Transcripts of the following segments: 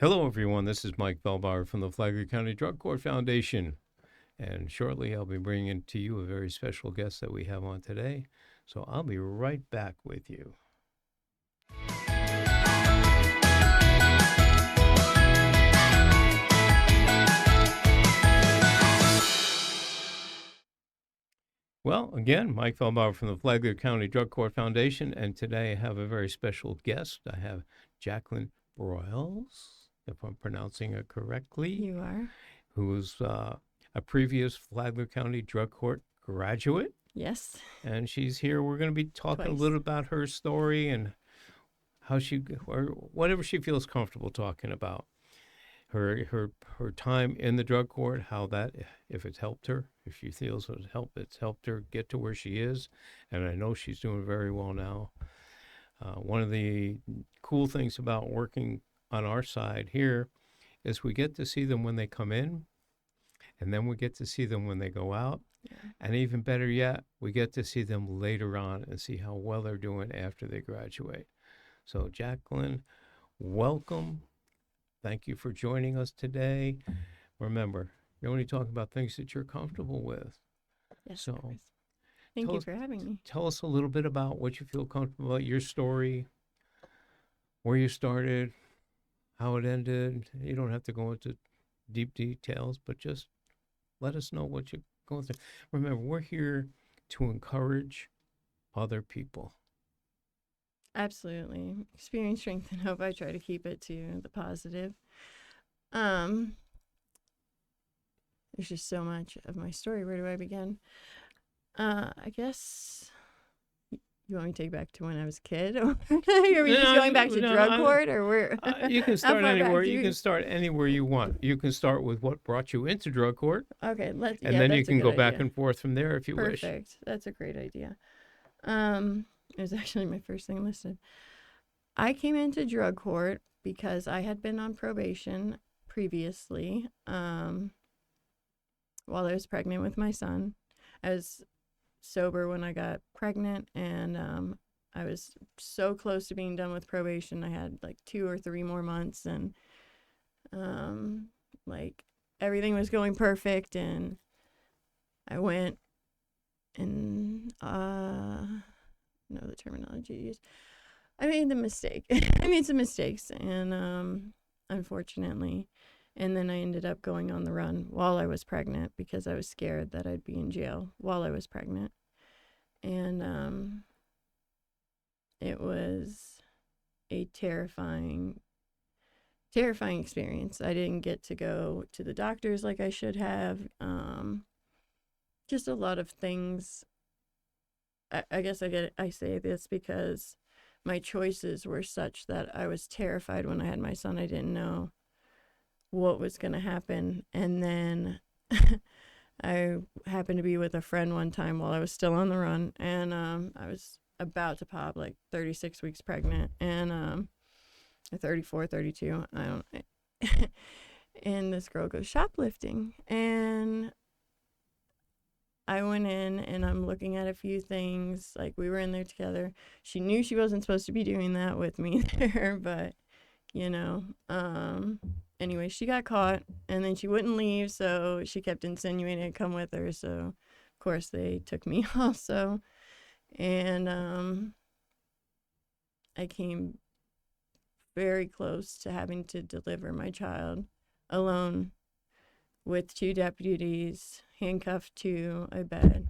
Hello, everyone. This is Mike Belbauer from the Flagler County Drug Court Foundation. And shortly, I'll be bringing to you a very special guest that we have on today. So I'll be right back with you. Well, again, Mike Feldbauer from the Flagler County Drug Court Foundation, and today I have a very special guest. I have Jaclyn Broyles, if I'm pronouncing it correctly. You are. Who's a previous Flagler County Drug Court graduate. Yes. And she's here. We're going to be talking Twice. a little about her story and how she, or whatever she feels comfortable talking about. Her time in the drug court, how that, if it's helped her, if she feels it's helped her get to where she is, and I know she's doing very well now. One of the cool things about working on our side here is we get to see them when they come in, and then we get to see them when they go out, and even better yet, we get to see them later on and see how well they're doing after they graduate. So, Jaclyn, welcome. Thank you for joining us today. Remember, you're only talking about things that you're comfortable with. Yes. So, thank you for having me. Tell us a little bit about what you feel comfortable about, your story, where you started, how it ended. You don't have to go into deep details, but just let us know what you're going through. Remember, we're here to encourage other people. Absolutely. Experience, strength, and hope. I try to keep it to the positive. There's just so much of my story. Where do I begin? I guess you want me to take back to when I was a kid, or are we just going back to drug court, or where? You can start anywhere. You can start anywhere you want. You can start with what brought you into drug court. Okay, and then you can go back and forth from there if you wish. Perfect. That's a great idea. It was actually my first thing listed. I came into drug court because I had been on probation previously while I was pregnant with my son. I was sober when I got pregnant, and I was so close to being done with probation. I had like 2 or 3 more months, and like everything was going perfect, and I went and know the terminology to use. I made the mistake. I made some mistakes, and unfortunately, and then I ended up going on the run while I was pregnant because I was scared that I'd be in jail while I was pregnant. And it was a terrifying experience. I didn't get to go to the doctors like I should have. Just a lot of things. I guess I say this because my choices were such that I was terrified when I had my son. I didn't know what was going to happen. And then I happened to be with a friend one time while I was still on the run, and I was about to pop, like 36 weeks pregnant, and 34, 32, I don't know. And this girl goes shoplifting, and I went in, and I'm looking at a few things. Like, we were in there together. She knew she wasn't supposed to be doing that with me there, but, you know. Anyway, she got caught, and then she wouldn't leave, so she kept insinuating I'd come with her. So, of course, they took me also. And I came very close to having to deliver my child alone with 2 deputies handcuffed to a bed,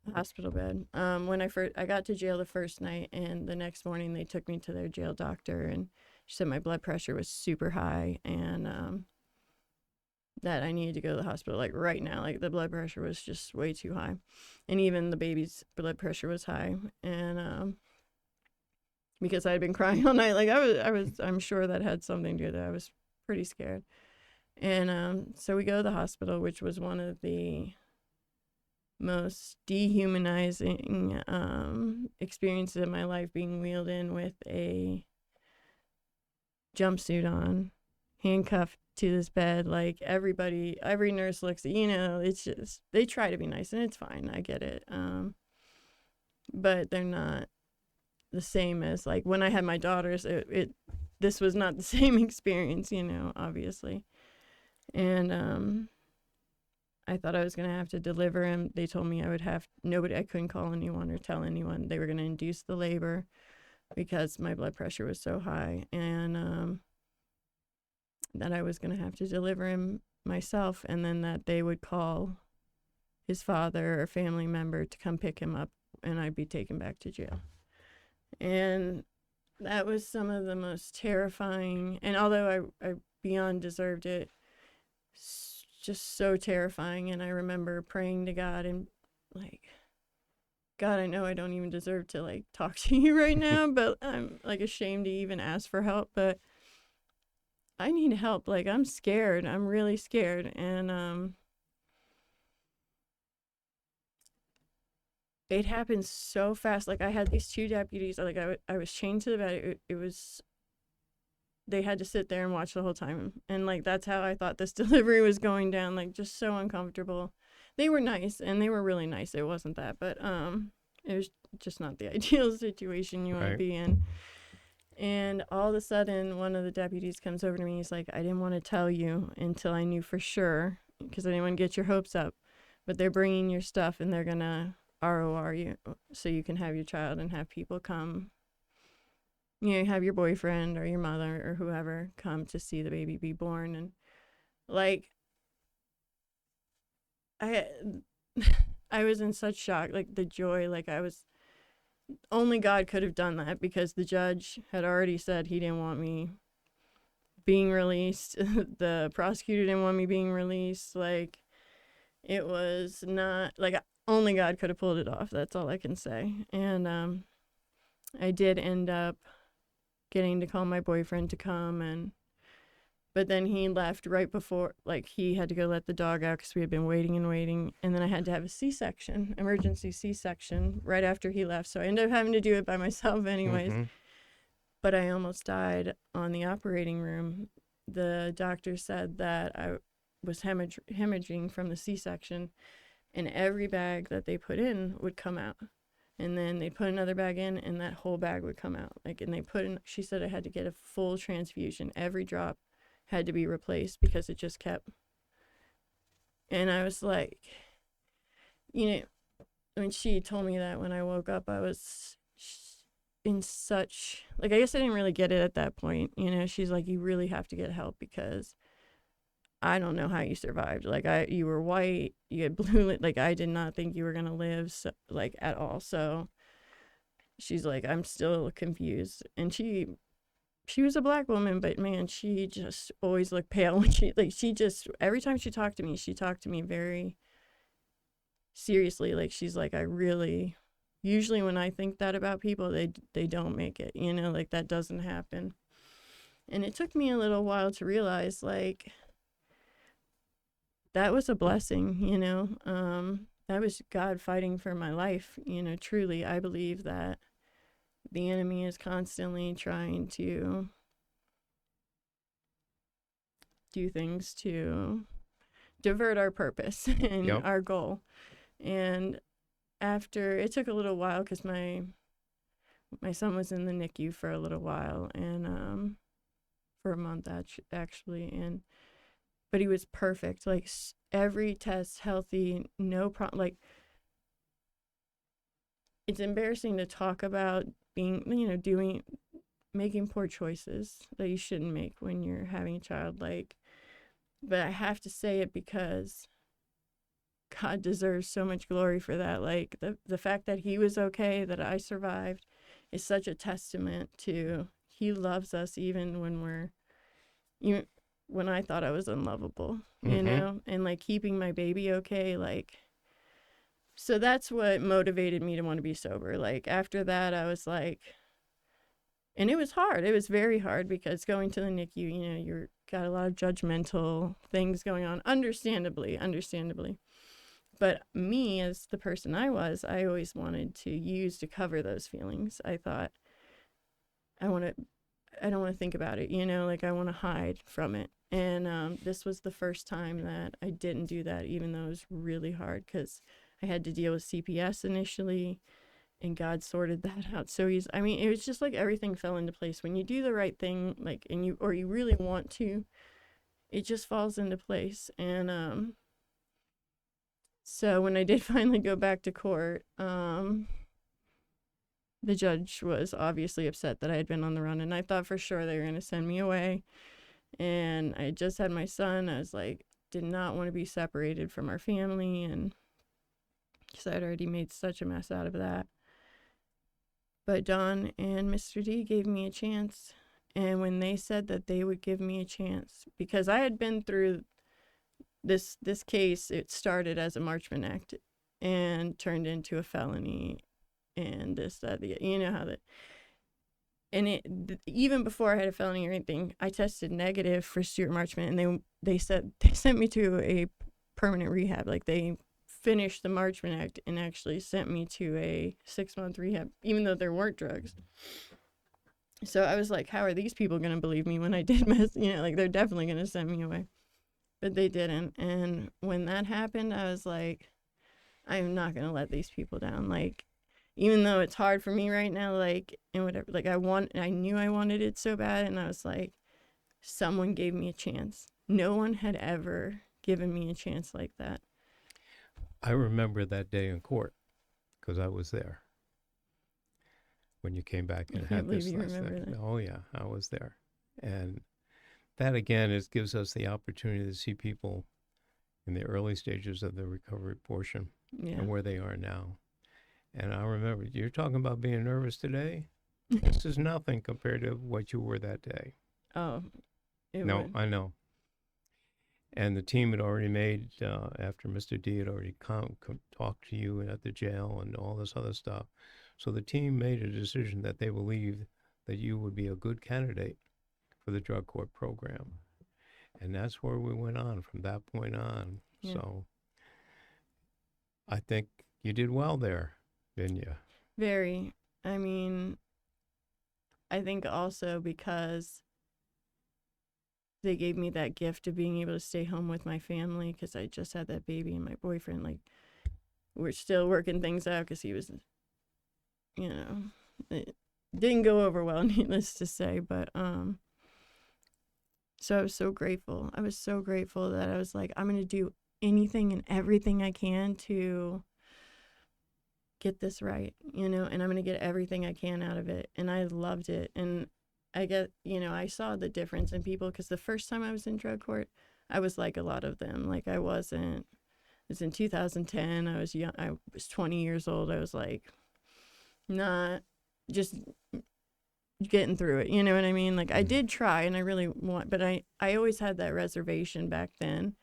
a hospital bed. When I got to jail the first night, and the next morning they took me to their jail doctor, and she said my blood pressure was super high, and that I needed to go to the hospital like right now. Like, the blood pressure was just way too high, and even the baby's blood pressure was high, and because I had been crying all night, like I'm sure that had something to do with it. I was pretty scared. And so we go to the hospital, which was one of the most dehumanizing experiences of my life, being wheeled in with a jumpsuit on, handcuffed to this bed. Like, every nurse looks at, it's just, they try to be nice, and it's fine. I get it. But they're not the same as, like, when I had my daughters, it this was not the same experience, obviously. And I thought I was going to have to deliver him. They told me I couldn't call anyone or tell anyone. They were going to induce the labor because my blood pressure was so high, and that I was going to have to deliver him myself, and then that they would call his father or family member to come pick him up, and I'd be taken back to jail. And that was some of the most terrifying, and although I beyond deserved it, just so terrifying. And I remember praying to God and like, God, I know I don't even deserve to like talk to you right now, but I'm like ashamed to even ask for help, but I need help. Like, I'm scared. I'm really scared. And it happened so fast. Like, I had these two deputies. Like, I was chained to the bed. It was, they had to sit there and watch the whole time. And, like, that's how I thought this delivery was going down. Like, just so uncomfortable. They were nice, and they were really nice. It wasn't that. But it was just not the ideal situation you want to be in. And all of a sudden, one of the deputies comes over to me. He's like, I didn't want to tell you until I knew for sure because I didn't want to get your hopes up. But they're bringing your stuff and they're going to ROR you so you can have your child and have people come. Have your boyfriend or your mother or whoever come to see the baby be born. And like, I was in such shock, like the joy, like only God could have done that because the judge had already said he didn't want me being released. The prosecutor didn't want me being released. Like, it was not, like, only God could have pulled it off. That's all I can say. And I did end up getting to call my boyfriend to come, but then he left right before, like, he had to go let the dog out because we had been waiting and waiting. And then I had to have a C-section, emergency C-section, right after he left. So I ended up having to do it by myself anyways. Mm-hmm. But I almost died on the operating room. The doctor said that I was hemorrhaging from the C-section, and every bag that they put in would come out. And then they put another bag in, and that whole bag would come out. Like, and they put in, she said I had to get a full transfusion. Every drop had to be replaced because it just kept. And I was like, when she told me that, when I woke up, I was in such, like, I guess I didn't really get it at that point. She's like, you really have to get help because I don't know how you survived. Like, you were white, you had blue, like, I did not think you were going to live, so, like, at all. So she's like, I'm still confused. And she was a black woman, but man, she just always looked pale when every time she talked to me very seriously. Like, she's like, usually when I think that about people, they don't make it, like, that doesn't happen. And it took me a little while to realize, like, that was a blessing, that was God fighting for my life. Truly, I believe that the enemy is constantly trying to do things to divert our purpose and our goal. And after, it took a little while because my son was in the NICU for a little while, and for a month actually, but he was perfect. Like, every test healthy, no problem. Like, it's embarrassing to talk about being, making poor choices that you shouldn't make when you're having a child. Like, but I have to say it because God deserves so much glory for that. Like, the fact that he was okay, that I survived, is such a testament to he loves us even when when I thought I was unlovable, and like keeping my baby okay. Like, so that's what motivated me to want to be sober. Like, after that, I was like, and it was hard. It was very hard because going to the NICU, you're got a lot of judgmental things going on, understandably. But me, as the person I was, I always wanted to use to cover those feelings. I thought, I don't want to think about it, like, I want to hide from it. And this was the first time that I didn't do that, even though it was really hard because I had to deal with CPS initially. and God sorted that out so easy. I mean, it was just like everything fell into place when you do the right thing, like, and you really want to, it just falls into place. And so when I did finally go back to court, the judge was obviously upset that I had been on the run, and I thought for sure they were going to send me away. And I had just had my son. I was like, did not want to be separated from our family, and because I'd already made such a mess out of that. But Don and Mr. D gave me a chance. And when they said that they would give me a chance, because I had been through this case, it started as a Marchman Act and turned into a felony, and this, that, the, you know how that. And even before I had a felony or anything, I tested negative for Stuart Marchman, and they sent me to a permanent rehab. Like, they finished the Marchman Act and actually sent me to a 6-month rehab, even though there weren't drugs. So I was like, how are these people going to believe me when I did mess? You know, like, they're definitely going to send me away. But they didn't. And when that happened, I was like, I'm not going to let these people down. Like, even though it's hard for me right now, like, and whatever, like, I knew I wanted it so bad. And I was like, someone gave me a chance. No one had ever given me a chance like that. I remember that day in court because I was there when you came back and had this last thing. Oh yeah, I was there. And that again gives us the opportunity to see people in the early stages of the recovery portion and where they are now. And I remember, you're talking about being nervous today. This is nothing compared to what you were that day. Oh, I know. And the team had already made, after Mr. D had already talked to you at the jail and all this other stuff. So the team made a decision that they believed that you would be a good candidate for the drug court program. And that's where we went on from that point on. Yeah. So I think you did well there, didn't you? Very. I mean, I think also because they gave me that gift of being able to stay home with my family, because I just had that baby, and my boyfriend, like, we're still working things out because he was, you know, it didn't go over well, needless to say. But so I was so grateful. I was so grateful that I was like, I'm going to do anything and everything I can to get this right, you know, and I'm going to get everything I can out of it. And I loved it. And I saw the difference in people, because the first time I was in drug court, I was like a lot of them. Like, it was in 2010. I was young. I was 20 years old. I was like, not just getting through it. You know what I mean? Like, I did try, and I really but I always had that reservation back then.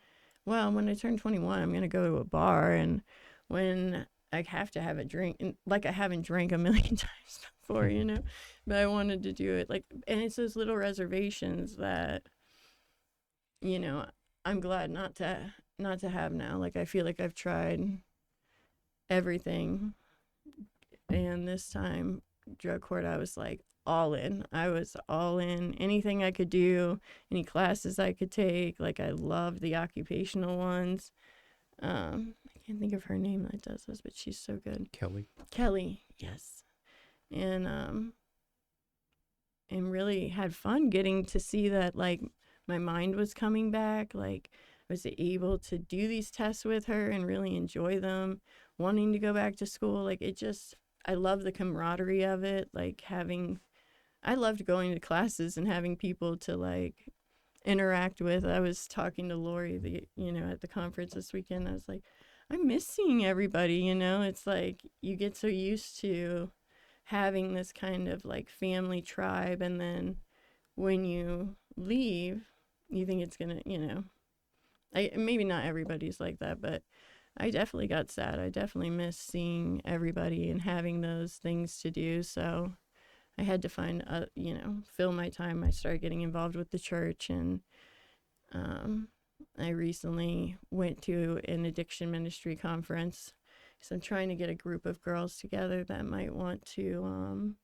Well, when I turn 21, I'm going to go to a bar, and when I have to have a drink, and like, I haven't drank a million times before, you know, but I wanted to do it. Like, and it's those little reservations that, you know, I'm glad not to have now. Like, I feel like I've tried everything, and this time, drug court, I was like all in. I was all in. Anything I could do, any classes I could take. Like, I loved the occupational ones. I can't think of her name that does this, but she's so good. Kelly, yes. And really had fun getting to see that, like, my mind was coming back. Like, I was able to do these tests with her and really enjoy them, wanting to go back to school. Like, I love the camaraderie of it. Like, I loved going to classes and having people to, like, interact with. I was talking to Lori, at the conference this weekend. I was like, I miss seeing everybody, you know? It's like, you get so used to having this kind of, like, family tribe, and then when you leave, you think it's gonna, maybe not everybody's like that, but I definitely got sad. I definitely miss seeing everybody and having those things to do. So I had to find, fill my time. I started getting involved with the church, and I recently went to an addiction ministry conference. So I'm trying to get a group of girls together that might want to,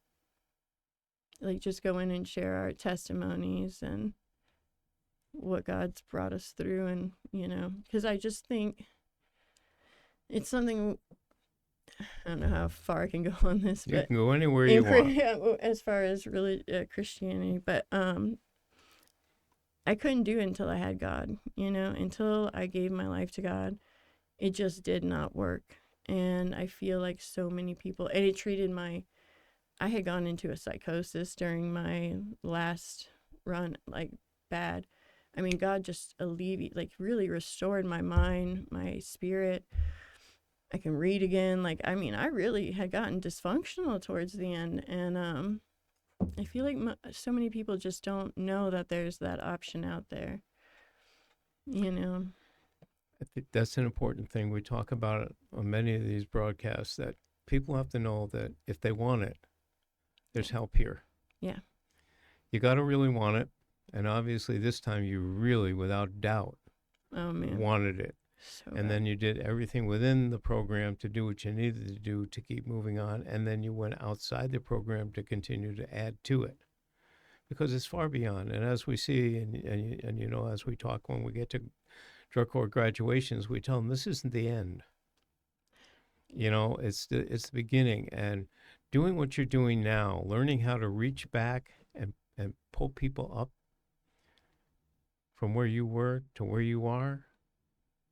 just go in and share our testimonies and what God's brought us through. And, because I just think it's something I don't know how far I can go on this, You but can go anywhere you want. as far as really Christianity, but I couldn't do it until I had God, until I gave my life to God. It just did not work. And I feel like so many people, and it treated I had gone into a psychosis during my last run, like bad. I mean, God just like really restored my mind, my spirit. I can read again. Like, I mean, I really had gotten dysfunctional towards the end. And I feel like so many people just don't know that there's that option out there, you know? I think that's an important thing. We talk about it on many of these broadcasts that people have to know that if they want it, there's help here. Yeah. You got to really want it. And obviously, this time you really, without doubt, Oh, man. wanted it. So And then you did everything within the program to do what you needed to do to keep moving on. And then you went outside the program to continue to add to it because it's far beyond. And as we see, and as we talk when we get to drug court graduations, we tell them this isn't the end. It's the beginning. And doing what you're doing now, learning how to reach back and pull people up from where you were to where you are,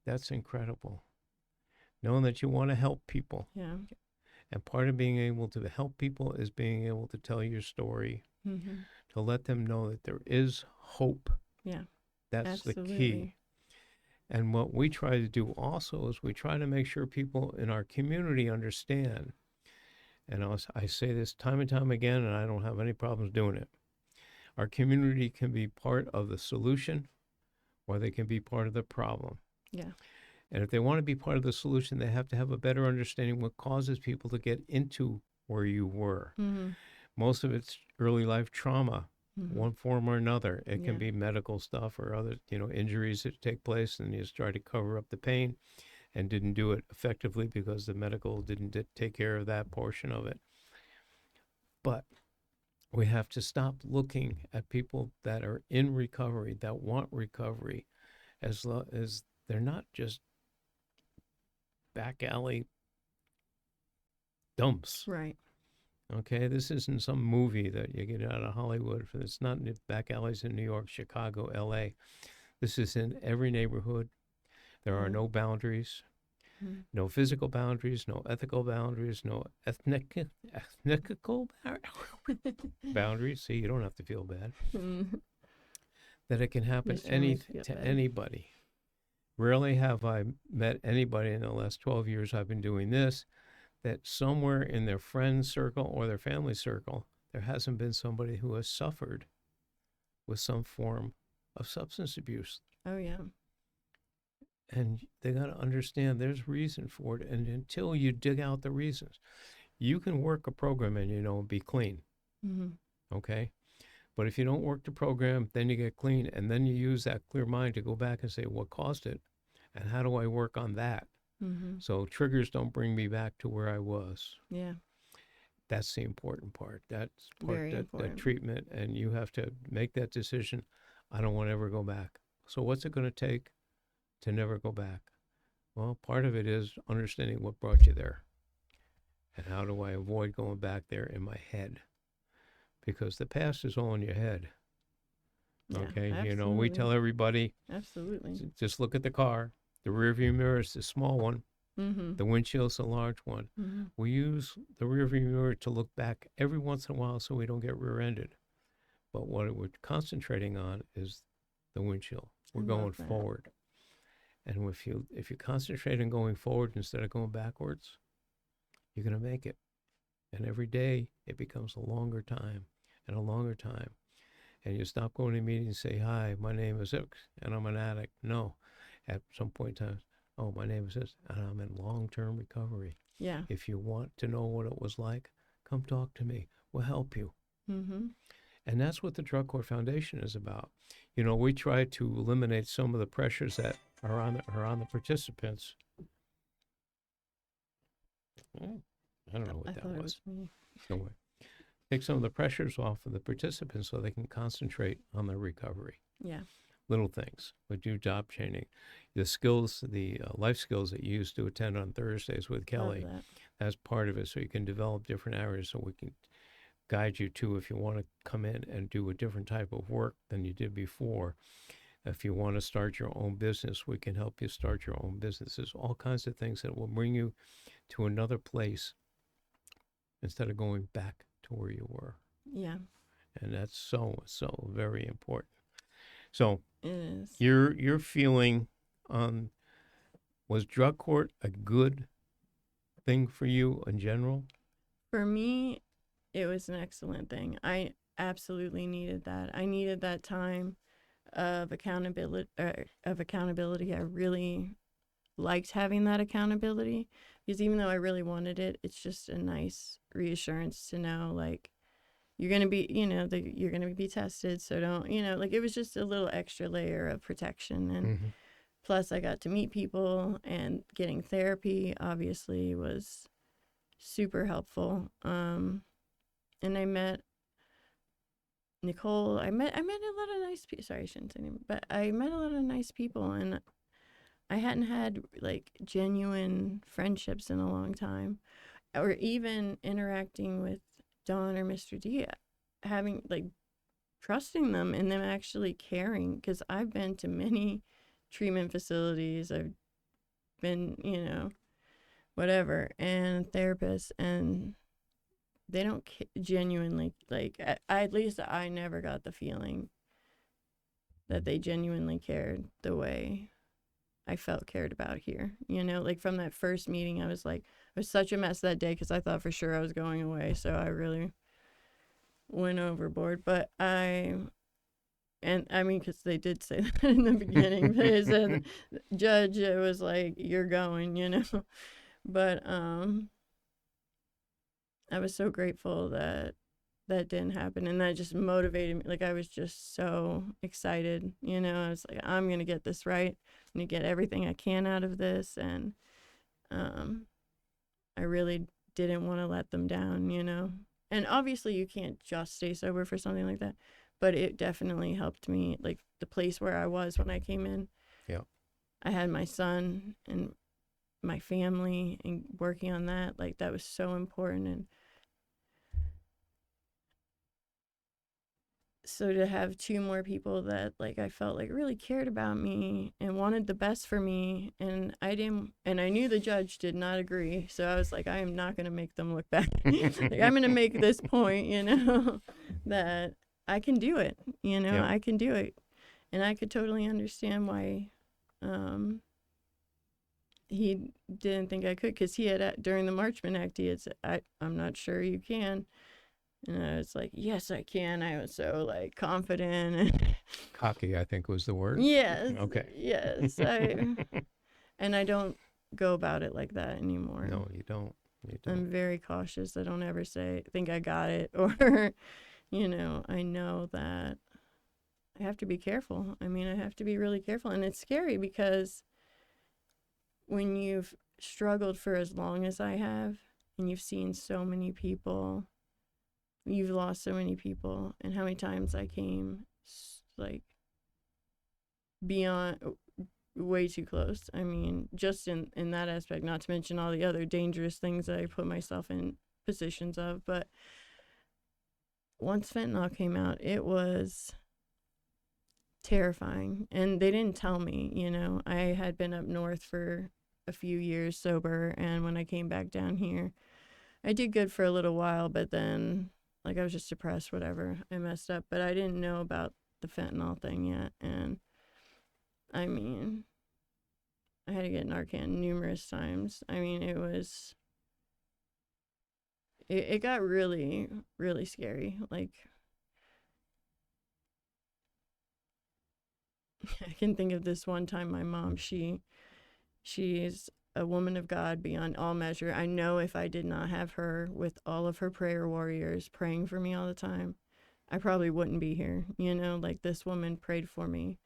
that's incredible. Knowing that you want to help people. Yeah. And part of being able to help people is being able to tell your story, to let them know that there is hope. Yeah. That's Absolutely. the key. And what we try to do also is we try to make sure people in our community understand. And I say this time and time again, and I don't have any problems doing it. Our community can be part of the solution or they can be part of the problem. Yeah. And if they want to be part of the solution, they have to have a better understanding what causes people to get into where you were. Most of it's early life trauma, one form or another. It can be medical stuff or other, injuries that take place, and you just try to cover up the pain and didn't do it effectively because the medical didn't take care of that portion of it. But we have to stop looking at people that are in recovery, that want recovery, as they're not just back alley dumps. Right. Okay, this isn't some movie that you get out of Hollywood. It's not in back alleys in New York, Chicago, L.A. This is in every neighborhood. There are no boundaries, no physical boundaries, no ethical boundaries, no ethnical boundaries. See, you don't have to feel bad. That it can happen to anybody. Rarely have I met anybody in the last 12 years I've been doing this that somewhere in their friend circle or their family circle, there hasn't been somebody who has suffered with some form of substance abuse. Oh, yeah. And they got to understand there's reason for it. And until you dig out the reasons, you can work a program and, be clean. Okay? But if you don't work the program, then you get clean. And then you use that clear mind to go back and say, what caused it? And how do I work on that? So triggers don't bring me back to where I was. Yeah. That's the important part. That's Very important. That treatment. And you have to make that decision. I don't want to ever go back. So what's it going to take to never go back? Well, part of it is understanding what brought you there. And how do I avoid going back there in my head? Because the past is all in your head. Yeah, Okay, absolutely. We tell everybody, absolutely, just look at the car. The rearview mirror is the small one. The windshield's the large one. We use the rearview mirror to look back every once in a while so we don't get rear-ended. But what we're concentrating on is the windshield. We're going forward. And if you concentrate on going forward instead of going backwards, you're going to make it. And every day it becomes a longer time and a longer time. And you stop going to meetings and say, hi, my name is X and I'm an addict. No. At some point in time, oh, my name is this and I'm in long-term recovery. Yeah. If you want to know what it was like, come talk to me. We'll help you. And that's what the Drug Court Foundation is about. We try to eliminate some of the pressures that are on the participants. I don't know what that was. Don't worry. Take some of the pressures off of the participants so they can concentrate on their recovery. Yeah. Little things. We do job training. The skills, the life skills that you used to attend on Thursdays with Kelly, as part of it, so you can develop different areas, so we can guide you to, if you want to come in and do a different type of work than you did before. If you want to start your own business, we can help you start your own businesses. All kinds of things that will bring you to another place instead of going back to where you were. Yeah, And that's so very important. So it is. your feeling on, was drug court a good thing for you in general? For me, it was an excellent thing. I absolutely needed that. I needed that time of accountability. I really liked having that accountability, because even though I really wanted it, it's just a nice reassurance to know, like, you're gonna be, you're gonna be tested. So don't, like, it was just a little extra layer of protection. And Mm-hmm. plus, I got to meet people, and getting therapy obviously was super helpful. And I met Nicole. I met a lot of nice people. Sorry, I shouldn't say name, but I met a lot of nice people, and I hadn't had like genuine friendships in a long time, or even interacting with Don or Mr. D, having like trusting them and them actually caring. Because I've been to many treatment facilities. I've been, whatever, and therapists, and they don't genuinely, like, at least I never got the feeling that they genuinely cared the way I felt cared about here. Like, from that first meeting, I was like, I was such a mess that day because I thought for sure I was going away. So I really went overboard. But and I mean, because they did say that in the beginning, they said, Judge, it was like, you're going. But I was so grateful that that didn't happen, and that just motivated me. Like, I was just so excited. I was like, I'm gonna get this right. I'm gonna get everything I can out of this. And I really didn't want to let them down. And obviously you can't just stay sober for something like that, but it definitely helped me. Like, the place where I was when I came in, Yeah. I had my son and my family, and working on that, like, that was so important. And so to have two more people that, like, I felt like really cared about me and wanted the best for me, and I knew the judge did not agree, so I was like, I am not going to make them look back. Like, I'm going to make this point, that I can do it. Yep. I can do it. And I could totally understand why he didn't think I could, because he had, during the Marchman Act, he had said, I'm not sure you can. And I was like, yes, I can. I was so, like, confident. Cocky, I think was the word. Yes. Okay. Yes. And I don't go about it like that anymore. No, you don't. I'm very cautious. I don't ever think I got it, or, I know that I have to be careful. I mean, I have to be really careful. And it's scary because when you've struggled for as long as I have, and you've seen so many people, you've lost so many people, and how many times I came, like, beyond, way too close. I mean, just in that aspect, not to mention all the other dangerous things that I put myself in positions of. But once fentanyl came out, it was terrifying. And they didn't tell me. I had been up north for a few years sober, and when I came back down here, I did good for a little while, but then, like, I was just depressed, whatever. I messed up, but I didn't know about the fentanyl thing yet. And I mean, I had to get Narcan numerous times. I mean, it got really, really scary. Like, I can think of this one time, my mom, she's a woman of God beyond all measure. I know if I did not have her with all of her prayer warriors praying for me all the time, I probably wouldn't be here. Like, this woman prayed for me.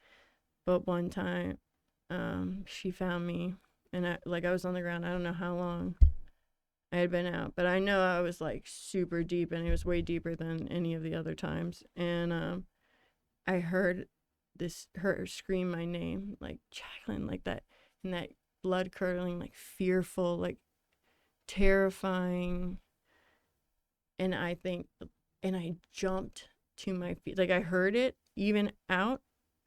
But one time, she found me, and I was on the ground. I don't know how long I had been out, but I know I was, like, super deep, and it was way deeper than any of the other times. And I heard her scream my name, like, Jaclyn, like that, and that blood curdling, like, fearful, like, terrifying. And I jumped to my feet. Like I heard it even out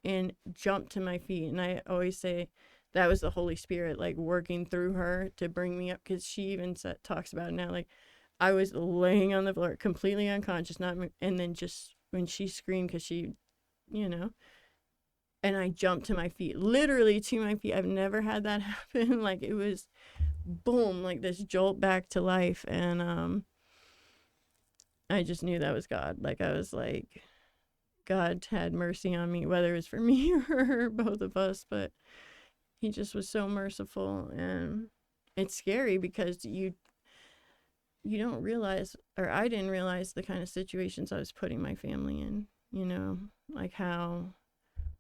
and jumped to my feet. And I always say that was the Holy Spirit, like working through her to bring me up. Cause she even talks about it now. Like I was laying on the floor, completely unconscious, and then just when she screamed, cause she, you know, and I jumped to my feet, literally to my feet. I've never had that happen. Like it was boom, like this jolt back to life. And, I just knew that was God. Like I was like, God had mercy on me, whether it was for me or her, both of us, but he just was so merciful. And it's scary because you don't realize, or I didn't realize the kind of situations I was putting my family in, like how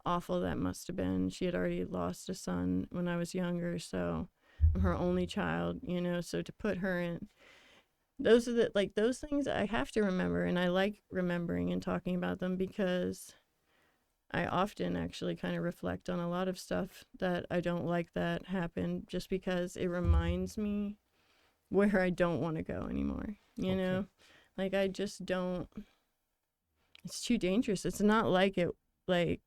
awful that must have been. She had already lost a son when I was younger, so I'm her only child, so to put her in, those are those things I have to remember, and I like remembering and talking about them because I often actually kind of reflect on a lot of stuff that I don't like that happened, just because it reminds me where I don't want to go anymore. Okay. Like I just don't. It's too dangerous. It's not like it. Like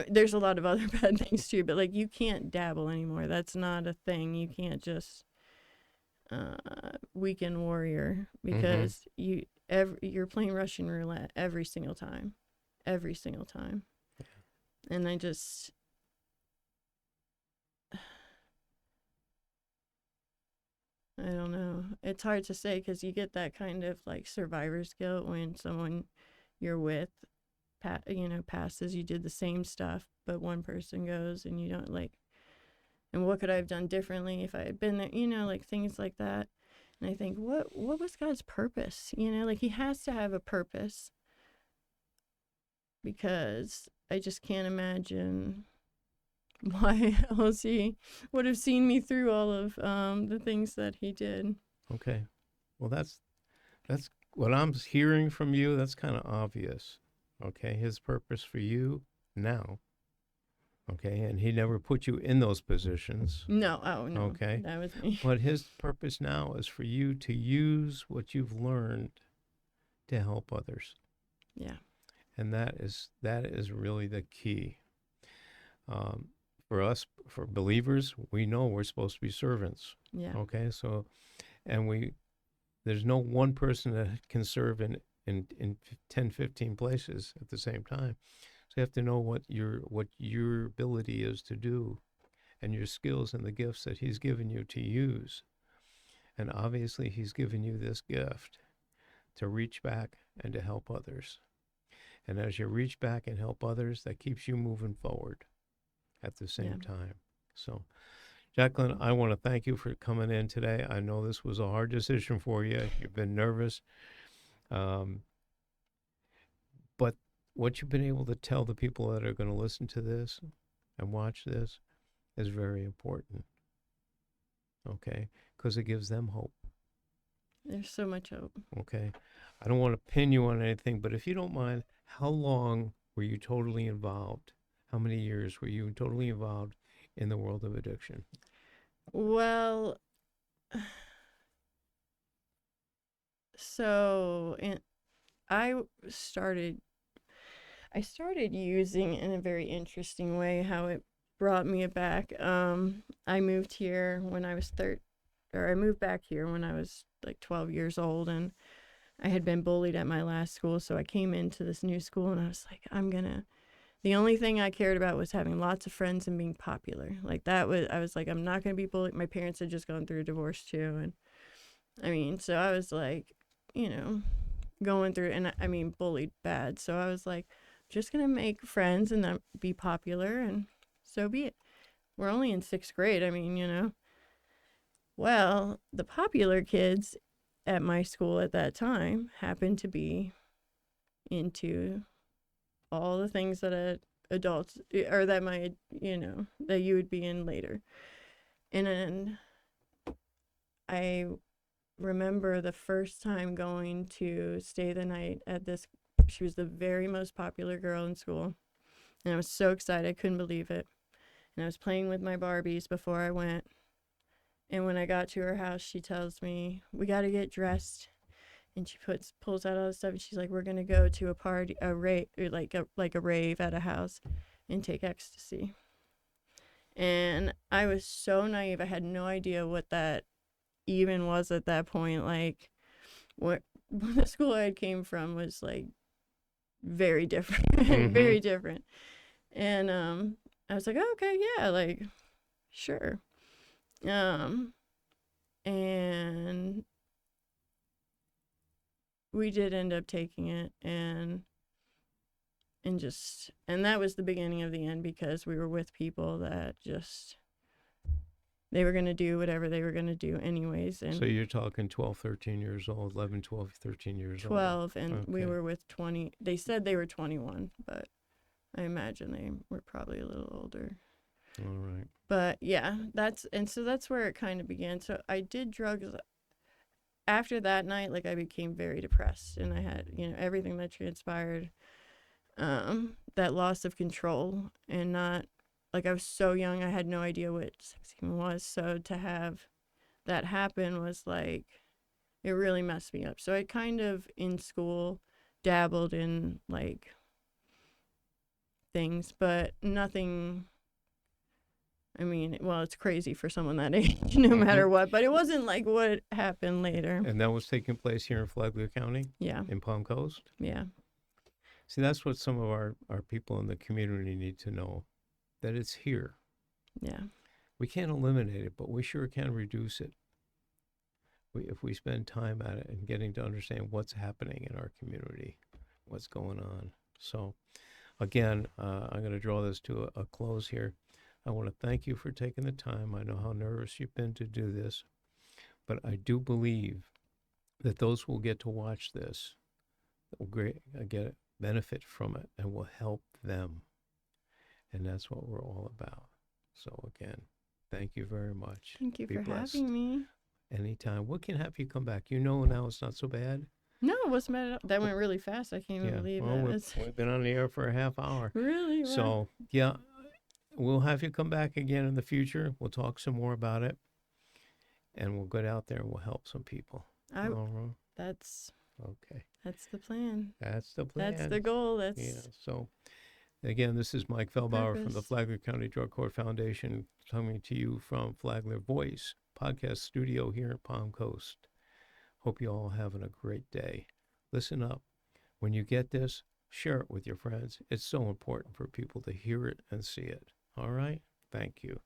there's a lot of other bad things too, but like you can't dabble anymore. That's not a thing. You can't just weekend warrior Mm-hmm. because you're playing Russian roulette every single time. And I don't know. It's hard to say because you get that kind of like survivor's guilt when someone you're with, passes. You did the same stuff, but one person goes and you don't like. And what could I have done differently if I had been there? Like things like that. And I think, what was God's purpose? Like he has to have a purpose because I just can't imagine why else he would have seen me through all of the things that he did. Okay. Well, that's what I'm hearing from you. That's kind of obvious. Okay. His purpose for you now. Okay. And he never put you in those positions. No, oh no, Okay. that was me. But his purpose now is for you to use what you've learned to help others. Yeah, And that is really the key. Um, for us, for believers, we know we're supposed to be servants. yeah, Okay. So, and there's no one person that can serve in 10, 15 places at the same time. So you have to know what your ability is to do and your skills and the gifts that he's given you to use. And obviously he's given you this gift to reach back and to help others. And as you reach back and help others, that keeps you moving forward at the yeah. same time. So, Jaclyn, I want to thank you for coming in today. I know this was a hard decision for you. You've been nervous. Um, but what you've been able to tell the people that are going to listen to this and watch this is very important. Okay. Because it gives them hope. There's so much hope. Okay. I don't want to pin you on anything, but if you don't mind, how long were you totally involved? How many years were you totally involved in the world of addiction? Well, so I started I started using in a very interesting way how it brought me back. I moved here when I was I moved back here when I was like 12 years old, and I had been bullied at my last school. So I came into this new school and I was like, the only thing I cared about was having lots of friends and being popular. Like I was like, I'm not going to be bullied. My parents had just gone through a divorce too. And I mean, so I was like, you know, going through, and I mean, bullied bad. So I was like, just gonna make friends and then be popular, and so be it. We're only in sixth grade. I mean, Well, the popular kids at my school at that time happened to be into all the things that adults or that that you would be in later. And then I remember the first time going to stay the night at this. She was the very most popular girl in school, and I was so excited I couldn't believe it. And I was playing with my Barbies before I went, And when I got to her house, she tells me, we got to get dressed. And she pulls out all the stuff, and she's like, we're going to go to a party, a rave, like a rave at a house and take ecstasy. And I was so naive. I had no idea what that even was at that point. Like, what the school I came from was like very different, very different. And I was like, oh, okay, yeah, like, sure. And we did end up taking it, and that was the beginning of the end, because we were with people that just, they were going to do whatever they were going to do anyways. And So you're talking 12, 13 years old, 11, 12, 13 years 12, old. and we were with 20. They said they were 21, but I imagine they were probably a little older. All right. But yeah, so that's where it kind of began. So I did drugs after that night. Like, I became very depressed, and I had, everything that transpired, that loss of control, and not, like, I was so young, I had no idea what sex even was. So to have that happen was like, it really messed me up. So I kind of, in school, dabbled in like things, but nothing. I mean, well, it's crazy for someone that age, no matter what, but it wasn't like what happened later. And that was taking place here in Flagler County? Yeah. In Palm Coast? Yeah. See, that's what some of our people in the community need to know, that it's here. Yeah. We can't eliminate it, but we sure can reduce it. If we spend time at it and getting to understand what's happening in our community, what's going on. So, again, I'm going to draw this to a close here. I want to thank you for taking the time. I know how nervous you've been to do this, but I do believe that those who will get to watch this will get benefit from it and will help them. And that's what we're all about. So again, thank you very much. Thank you Be for blessed. having me. Anytime. What can have you come back? Now it's not so bad. No, it wasn't bad at all. That went really fast. I can't even believe well, that. we've been on the air for a half hour. Really? Wow. So, yeah, we'll have you come back again in the future. We'll talk some more about it. And we'll get out there and we'll help some people. That's okay. That's the plan. That's the plan. That's the goal. So, again, this is Mike Feldbauer from the Flagler County Drug Court Foundation, coming to you from Flagler Voice podcast studio here in Palm Coast. Hope you all having a great day. Listen up. When you get this, share it with your friends. It's so important for people to hear it and see it. All right? Thank you.